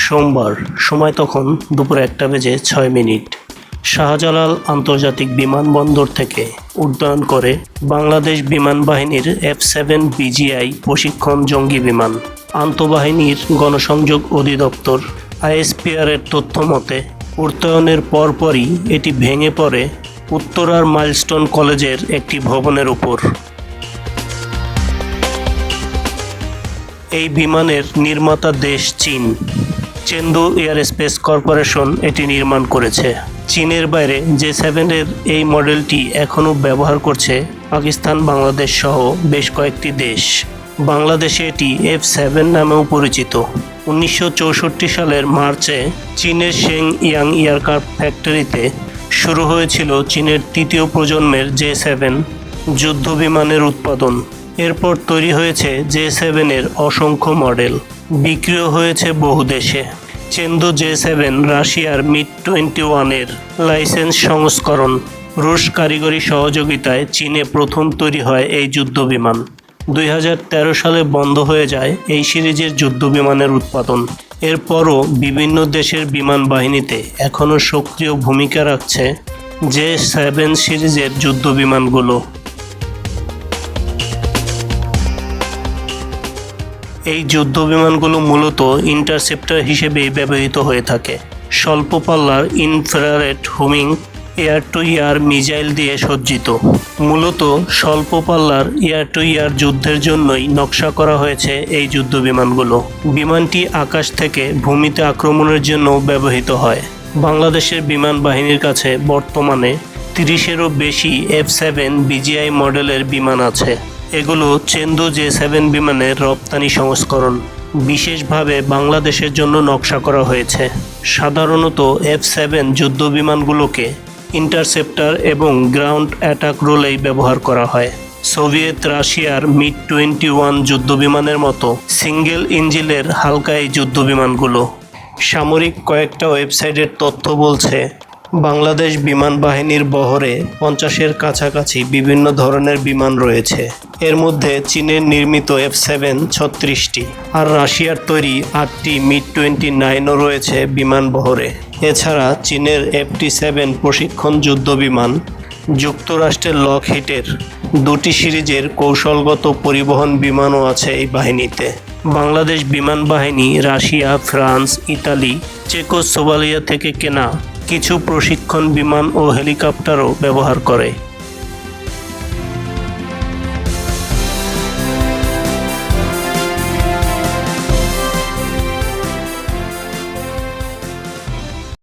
সোমবার, সময় তখন দুপুর 1:06। শাহজালাল আন্তর্জাতিক বিমানবন্দর থেকে উড্ডয়ন করে বাংলাদেশ বিমান বাহিনীর F-7 BGI প্রশিক্ষণ জঙ্গি বিমান। আন্তঃবাহিনীর গণসংযোগ অধিদপ্তর ISPR এর তথ্য মতে উড্ডয়নের পরপরই এটি ভেঙে পড়ে উত্তরার মাইলস্টোন কলেজের একটি ভবনের উপর। এই বিমানের নির্মাতা দেশ চীন। চেন্দু এয়ারস্পেস কর্পোরেশন এটি নির্মাণ করেছে। চীনের বাইরে J-7 এর এই মডেলটি এখনও ব্যবহার করছে পাকিস্তান, বাংলাদেশ সহ বেশ কয়েকটি দেশ। বাংলাদেশে এটি F-7 নামেও পরিচিত। 1964 সালের মার্চে চীনের শেংইয়াং এয়ারক্রাফট ফ্যাক্টরিতে শুরু হয়েছিল চীনের তৃতীয় প্রজন্মের J-7 যুদ্ধ বিমানের উৎপাদন। এরপর তৈরি হয়েছে J-7 এর অসংখ্য মডেল, বিক্রিও হয়েছে বহু দেশে। চেন্দু J-7 রাশিয়ার MiG-21 এর লাইসেন্স সংস্করণ। রুশ কারিগরি সহযোগিতায় চীনে প্রথম তৈরি হয় এই যুদ্ধ বিমান। 2013 সালে বন্ধ হয়ে যায় এই সিরিজের যুদ্ধ বিমানের উৎপাদন। এরপরও বিভিন্ন দেশের বিমান বাহিনীতে এখনও সক্রিয় ভূমিকা রাখছে J-7 সিরিজের যুদ্ধ বিমানগুলো। এই যুদ্ধ বিমানগুলো মূলত ইন্টারসেপ্টর হিসেবেই ব্যবহৃত হয়ে থাকে। স্বল্প পাল্লার infrared homing air two air missile দিয়ে সজ্জিত। মূলত স্বল্প পাল্লার এয়ার টু এয়ার যুদ্ধের জন্যই নকশা করা হয়েছে এই যুদ্ধ বিমানগুলো। বিমানটি আকাশ থেকে ভূমিতে আক্রমণের জন্য ব্যবহৃত হয়। বাংলাদেশের বিমান বাহিনীর কাছে বর্তমানে 30-এরও বেশি F-7 BGI মডেলের বিমান আছে। এগুলো চেন্দু J-7 বিমানের রপ্তানি সংস্করণ, বিশেষভাবে বাংলাদেশের জন্য নকশা করা হয়েছে। সাধারণত F-7 যুদ্ধ বিমানগুলোকে ইন্টারসেপ্টর এবং গ্রাউন্ড অ্যাটাক রোলেই ব্যবহার করা হয়। সোভিয়েত রাশিয়ার MiG-21 যুদ্ধ বিমানের মতো সিঙ্গেল ইঞ্জিনের হালকা এই যুদ্ধ বিমানগুলো। সামরিক কয়েকটা ওয়েবসাইটের তথ্য বলছে বাংলাদেশ বিমান বাহিনীর বহরে 50-এর কাছাকাছি বিভিন্ন ধরনের বিমান রয়েছে। এর মধ্যে চীনের নির্মিত F-7 36টি আর রাশিয়ার তৈরি 8টি MiG-29ও রয়েছে বিমান বহরে। এছাড়া চীনের FT-7 প্রশিক্ষণ যুদ্ধ বিমান, যুক্তরাষ্ট্রের লকহিডের 2টি সিরিজের কৌশলগত পরিবহন বিমানও আছে এই বাহিনীতে। বাংলাদেশ বিমান বাহিনী রাশিয়া, ফ্রান্স, ইতালি, চেকোস্লোভাকিয়া থেকে কেনা কিছু প্রশিক্ষণ বিমান ও হেলিকপ্টারও ব্যবহার করে।